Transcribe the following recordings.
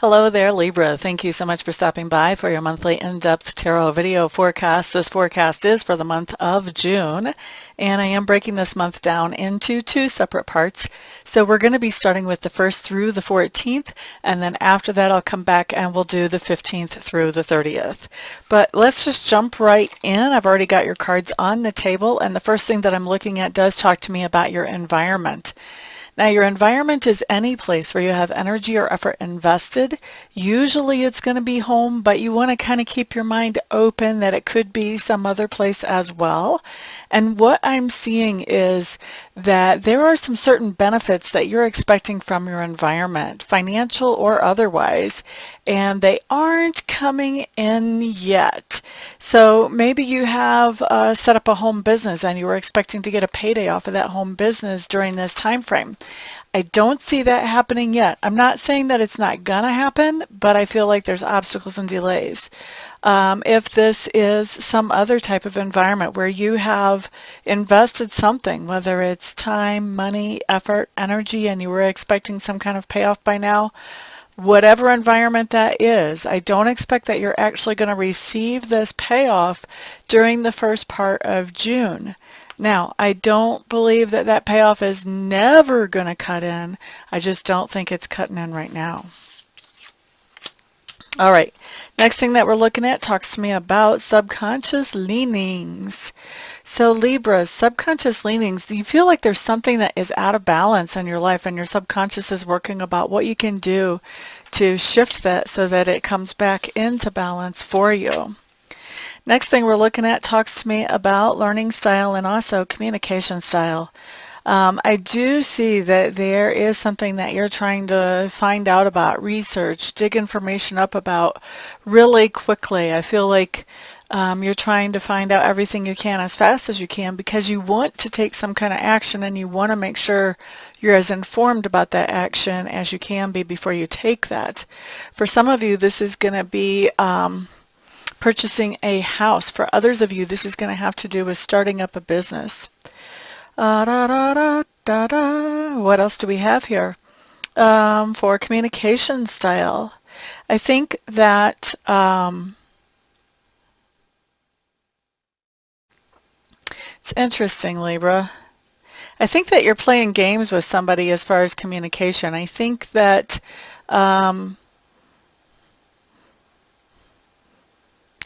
Hello there, Libra. Thank you so much for stopping by for your monthly in-depth tarot video forecast. This forecast is for the month of June, and I am breaking this month down into two separate parts. So we're going to be starting with the 1st through the 14th, and then after that I'll come back and we'll do the 15th through the 30th. But let's just jump right in. I've already got your cards on the table, and the first thing that I'm looking at does talk to me about your environment. Now, your environment is any place where you have energy or effort invested. Usually it's going to be home, but you want to kind of keep your mind open that it could be some other place as well. And what I'm seeing is that there are some certain benefits that you're expecting from your environment, financial or otherwise, and they aren't coming in yet. So maybe you have set up a home business and you were expecting to get a payday off of that home business during this time frame. I don't see that happening yet. I'm not saying that it's not gonna happen, but I feel like there's obstacles and delays. If this is some other type of environment where you have invested something, whether it's time, money, effort, energy, and you were expecting some kind of payoff by now, whatever environment that is, I don't expect that you're actually going to receive this payoff during the first part of June. Now, I don't believe that that payoff is never going to cut in. I just don't think it's cutting in right now. All right, next thing that we're looking at talks to me about subconscious leanings. So Libra, subconscious leanings, do you feel like there's something that is out of balance in your life and your subconscious is working about what you can do to shift that so that it comes back into balance for you? Next thing we're looking at talks to me about learning style and also communication style. I do see that there is something that you're trying to find out about, research, dig information up about really quickly. I feel like you're trying to find out everything you can as fast as you can because you want to take some kind of action and you want to make sure you're as informed about that action as you can be before you take that. For some of you, this is going to be purchasing a house. For others of you, this is going to have to do with starting up a business. What else do we have here? For communication style, I think that it's interesting, Libra. I think that you're playing games with somebody as far as communication. I think that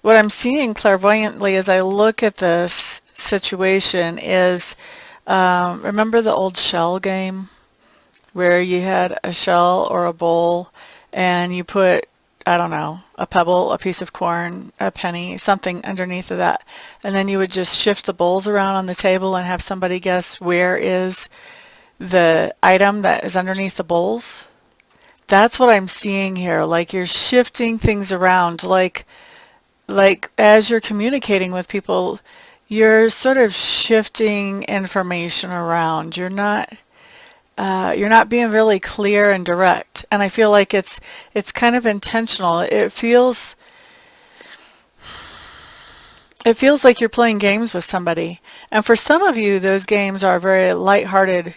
what I'm seeing clairvoyantly as I look at this situation is, remember the old shell game where you had a shell or a bowl and you put, I don't know, a pebble, a piece of corn, a penny, something underneath of that, and then you would just shift the bowls around on the table and have somebody guess where is the item that is underneath the bowls? That's what I'm seeing here. Like you're shifting things around, like as you're communicating with people, you're sort of shifting information around. You're not being really clear and direct, and I feel like it's kind of intentional. It feels like you're playing games with somebody, and for some of you, those games are very lighthearted,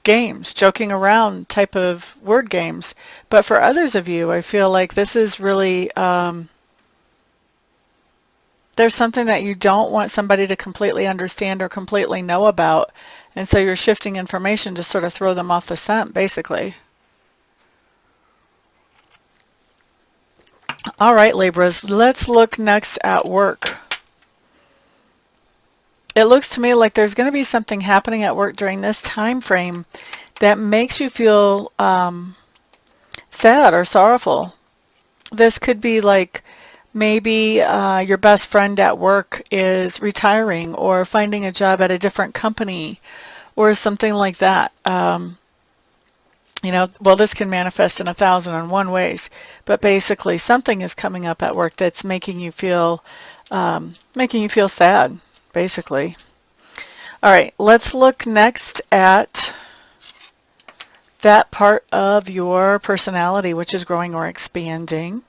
games, joking around type of word games. But for others of you, I feel like this is really there's something that you don't want somebody to completely understand or completely know about, and so you're shifting information to sort of throw them off the scent, basically. All right, Libras, let's look next at work. It looks to me like there's going to be something happening at work during this time frame that makes you feel sad or sorrowful. This could be like maybe your best friend at work is retiring or finding a job at a different company or something like that. Well, this can manifest in 1,001 ways, but basically something is coming up at work that's making you feel sad, basically. All right, let's look next at that part of your personality which is growing or expanding.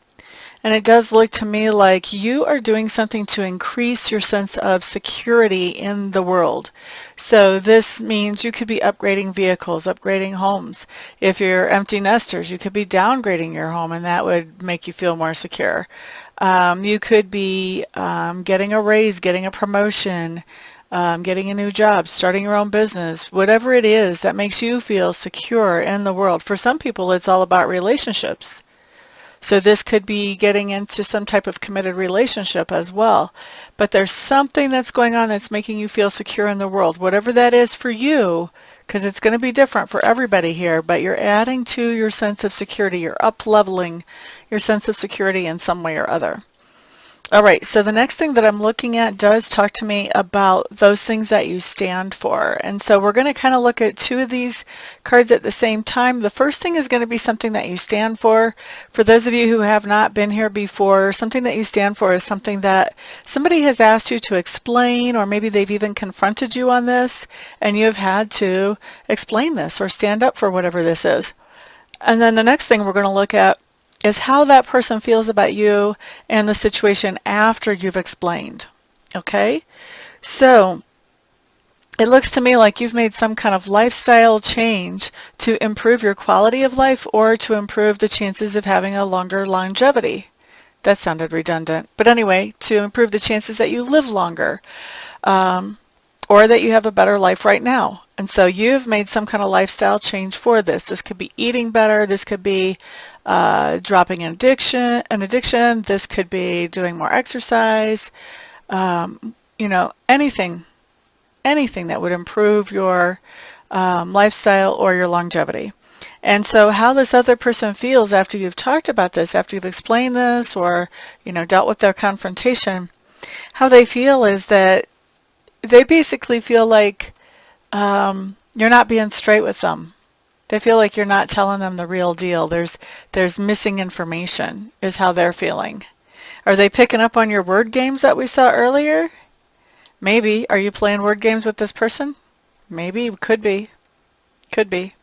And it does look to me like you are doing something to increase your sense of security in the world. So this means you could be upgrading vehicles, upgrading homes. If you're empty nesters, you could be downgrading your home, and that would make you feel more secure. You could be getting a raise, getting a promotion, getting a new job, starting your own business, whatever it is that makes you feel secure in the world. For some people, it's all about relationships. So this could be getting into some type of committed relationship as well. But there's something that's going on that's making you feel secure in the world, whatever that is for you, because it's going to be different for everybody here, but you're adding to your sense of security. You're up-leveling your sense of security in some way or other. All right, so the next thing that I'm looking at does talk to me about those things that you stand for. And so we're going to kind of look at two of these cards at the same time. The first thing is going to be something that you stand for. For those of you who have not been here before, something that you stand for is something that somebody has asked you to explain, or maybe they've even confronted you on this, and you've had to explain this or stand up for whatever this is. And then the next thing we're going to look at is how that person feels about you and the situation after you've explained. Okay? So it looks to me like you've made some kind of lifestyle change to improve your quality of life or to improve the chances of having a longer longevity. That sounded redundant. But anyway, to improve the chances that you live longer. Or that you have a better life right now. And so you've made some kind of lifestyle change for this. This could be eating better. This could be dropping an addiction. This could be doing more exercise. Anything that would improve your lifestyle or your longevity. And so how this other person feels after you've talked about this, after you've explained this or, dealt with their confrontation, how they feel is that they basically feel like you're not being straight with them. They feel like you're not telling them the real deal. There's missing information is how they're feeling. Are they picking up on your word games that we saw earlier? Maybe. Are you playing word games with this person? Maybe. Could be. Could be.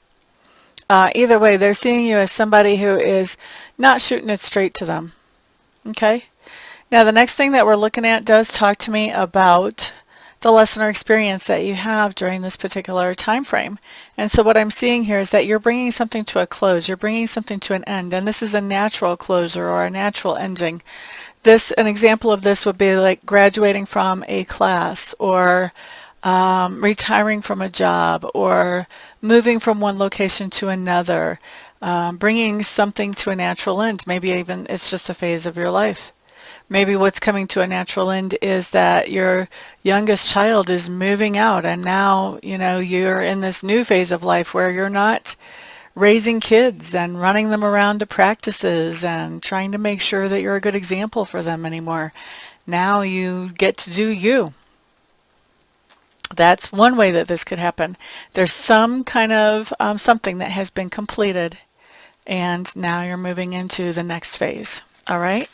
Either way, they're seeing you as somebody who is not shooting it straight to them. Okay? Now, the next thing that we're looking at does talk to me about the lesson or experience that you have during this particular time frame. And so what I'm seeing here is that you're bringing something to a close. You're bringing something to an end. And this is a natural closure or a natural ending. An example of this would be like graduating from a class or retiring from a job or moving from one location to another, bringing something to a natural end. Maybe even it's just a phase of your life. Maybe what's coming to a natural end is that your youngest child is moving out and now, you're in this new phase of life where you're not raising kids and running them around to practices and trying to make sure that you're a good example for them anymore. Now you get to do you. That's one way that this could happen. There's some kind of something that has been completed and now you're moving into the next phase. All right?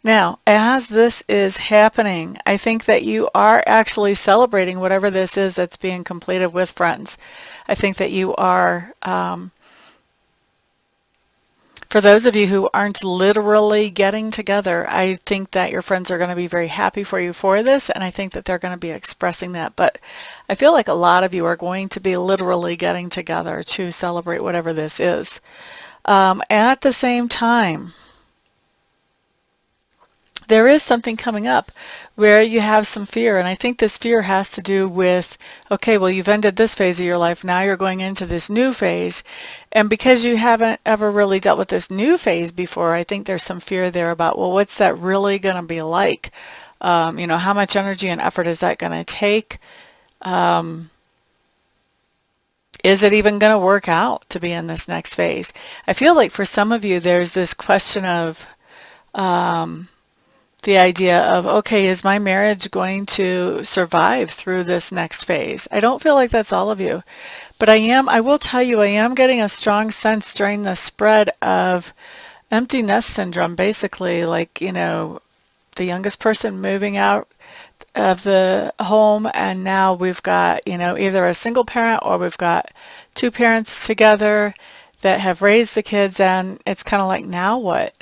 Now, as this is happening, I think that you are actually celebrating whatever this is that's being completed with friends. I think that you are, for those of you who aren't literally getting together, I think that your friends are going to be very happy for you for this, and I think that they're going to be expressing that. But I feel like a lot of you are going to be literally getting together to celebrate whatever this is. At the same time, there is something coming up where you have some fear, and I think this fear has to do with, okay, well, you've ended this phase of your life, now you're going into this new phase, and because you haven't ever really dealt with this new phase before, I think there's some fear there about, well, what's that really going to be like? How much energy and effort is that going to take? Is it even going to work out to be in this next phase? I feel like for some of you, there's this question of the idea of, okay, is my marriage going to survive through this next phase? I don't feel like that's all of you, but I will tell you, I am getting a strong sense during the spread of empty nest syndrome, basically, like, the youngest person moving out of the home, and now we've got, either a single parent or we've got two parents together that have raised the kids, and it's kind of like, now what?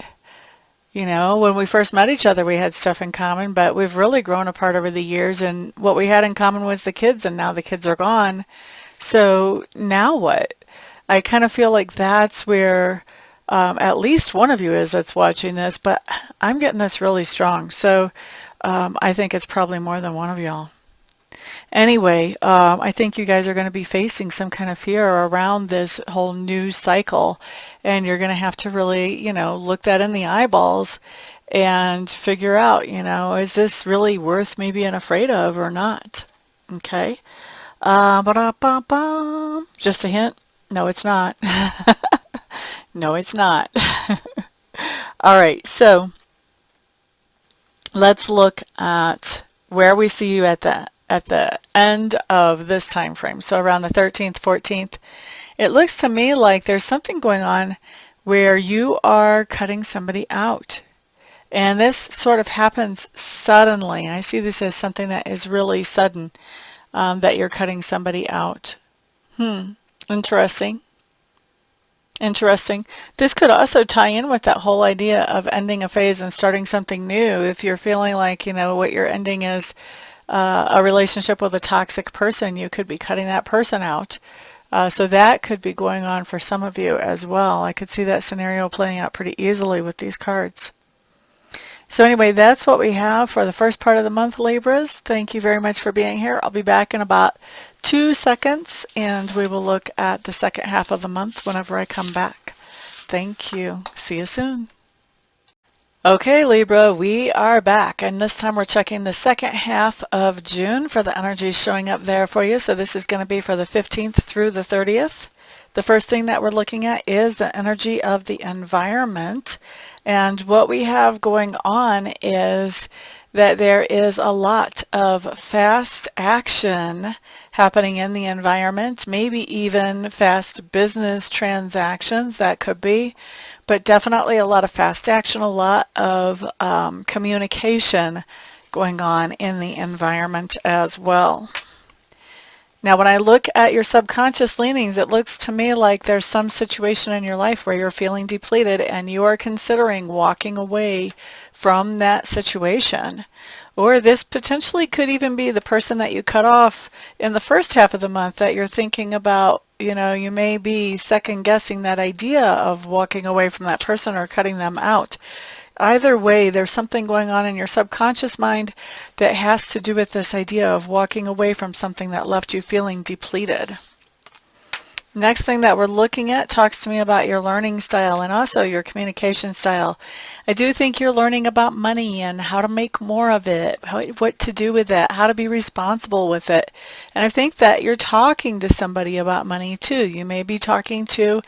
You know, when we first met each other, we had stuff in common, but we've really grown apart over the years, and what we had in common was the kids, and now the kids are gone. So now what? I kind of feel like that's where at least one of you is that's watching this, but I'm getting this really strong. So I think it's probably more than one of y'all. Anyway, I think you guys are going to be facing some kind of fear around this whole news cycle, and you're going to have to really, you know, look that in the eyeballs and figure out, you know, is this really worth me being afraid of or not? Okay. Ba-da-ba-bum. Just a hint. No, it's not. No, it's not. All right, so let's look at where we see you at the end of this time frame. So around the 13th, 14th, it looks to me like there's something going on where you are cutting somebody out. And this sort of happens suddenly. I see this as something that is really sudden, that you're cutting somebody out. Interesting. Interesting. This could also tie in with that whole idea of ending a phase and starting something new. If you're feeling like, you know, what you're ending is a relationship with a toxic person, you could be cutting that person out. So that could be going on for some of you as well. I could see that scenario playing out pretty easily with these cards. So anyway, that's what we have for the first part of the month, Libras. Thank you very much for being here. I'll be back in about 2 seconds, and we will look at the second half of the month whenever I come back. Thank you. See you soon. Okay, Libra, we are back, and this time we're checking the second half of June for the energies showing up there for you. So this is going to be for the 15th through the 30th. The first thing that we're looking at is the energy of the environment. And what we have going on is that there is a lot of fast action happening in the environment, maybe even fast business transactions, that could be, but definitely a lot of fast action, a lot of communication going on in the environment as well. Now, when I look at your subconscious leanings, it looks to me like there's some situation in your life where you're feeling depleted and you are considering walking away from that situation. Or this potentially could even be the person that you cut off in the first half of the month that you're thinking about. You know, you may be second guessing that idea of walking away from that person or cutting them out. Either way, there's something going on in your subconscious mind that has to do with this idea of walking away from something that left you feeling depleted. Next thing that we're looking at talks to me about your learning style and also your communication style. I do think you're learning about money and how to make more of it, what to do with it, how to be responsible with it. And I think that you're talking to somebody about money too. You may be talking to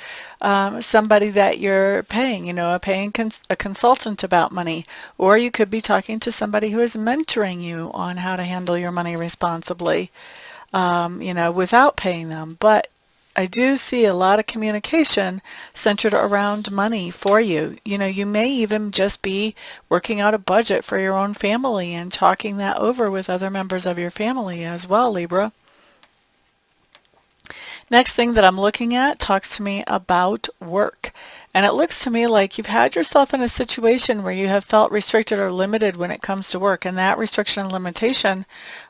somebody that you're paying, you know, a consultant about money, or you could be talking to somebody who is mentoring you on how to handle your money responsibly, you know, without paying them. But I do see a lot of communication centered around money for you. You know, you may even just be working out a budget for your own family and talking that over with other members of your family as well, Libra. Next thing that I'm looking at talks to me about work. And it looks to me like you've had yourself in a situation where you have felt restricted or limited when it comes to work. And that restriction and limitation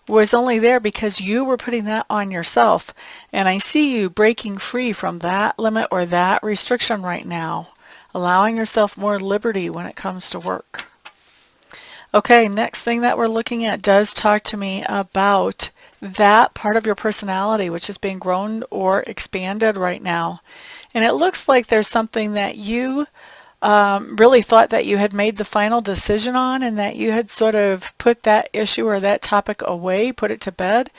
was only there because you were putting that on yourself. And I see you breaking free from that limit or that restriction right now, allowing yourself more liberty when it comes to work. Okay, next thing that we're looking at does talk to me about that part of your personality which is being grown or expanded right now. And it looks like there's something that you really thought that you had made the final decision on and that you had sort of put that issue or that topic away, put it to bed.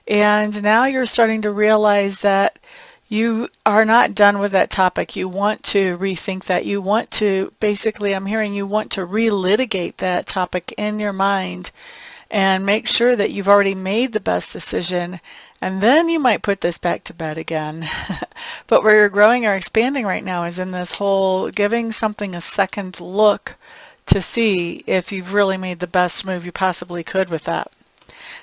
And now you're starting to realize that you are not done with that topic. You want to rethink that. You want to, basically, I'm hearing you want to relitigate that topic in your mind and make sure that you've already made the best decision, and then you might put this back to bed again. But where you're growing or expanding right now is in this whole giving something a second look to see if you've really made the best move you possibly could with that.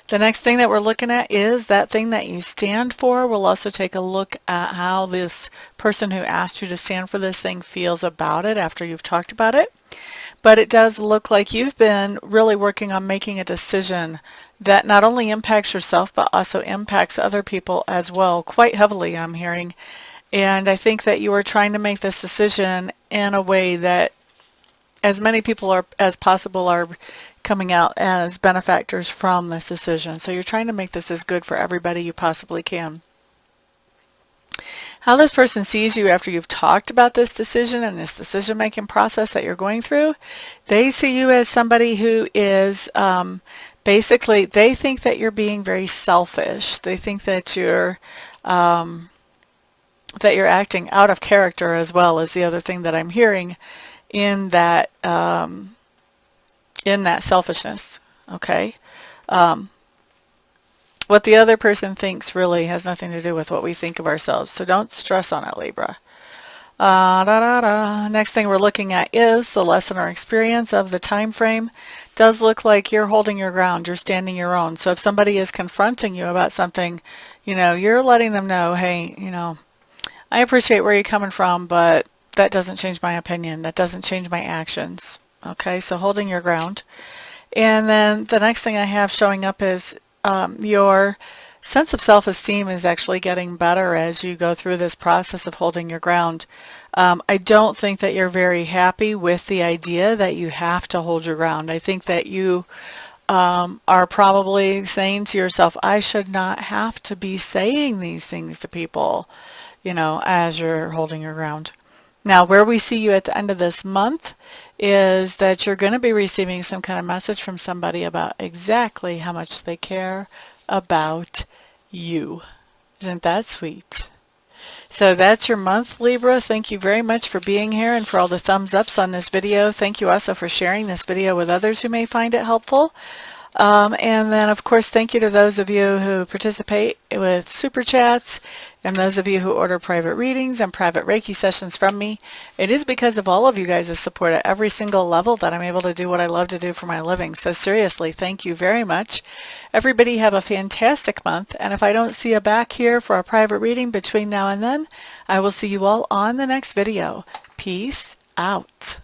The next thing that we're looking at is that thing that you stand for. We'll also take a look at how this person who asked you to stand for this thing feels about it after you've talked about it. but it does look like you've been really working on making a decision that not only impacts yourself but also impacts other people as well, quite heavily, I'm hearing. And I think that you are trying to make this decision in a way that as many people as possible are coming out as benefactors from this decision. So you're trying to make this as good for everybody you possibly can. How this person sees you after you've talked about this decision and this decision-making process that you're going through, they see you as somebody who is basically, they think that you're being very selfish. They think that you're acting out of character as well, as the other thing that I'm hearing in that selfishness. Okay. What the other person thinks really has nothing to do with what we think of ourselves, so don't stress on it, Libra. Next thing we're looking at is the lesson or experience of the time frame. Does look like you're holding your ground, you're standing your own. So if somebody is confronting you about something, you're letting them know, hey, I appreciate where you're coming from, but that doesn't change my opinion. That doesn't change my actions. Okay, so holding your ground. And then the next thing I have showing up is your sense of self-esteem is actually getting better as you go through this process of holding your ground. I don't think that you're very happy with the idea that you have to hold your ground. I think that you are probably saying to yourself, I should not have to be saying these things to people, as you're holding your ground. Now, where we see you at the end of this month is that you're going to be receiving some kind of message from somebody about exactly how much they care about you. Isn't that sweet? So that's your month, Libra. Thank you very much for being here and for all the thumbs ups on this video. Thank you also for sharing this video with others who may find it helpful. And then, of course, thank you to those of you who participate with Super Chats and those of you who order private readings and private Reiki sessions from me. It is because of all of you guys' support at every single level that I'm able to do what I love to do for my living. So seriously, thank you very much. Everybody have a fantastic month. And if I don't see you back here for a private reading between now and then, I will see you all on the next video. Peace out.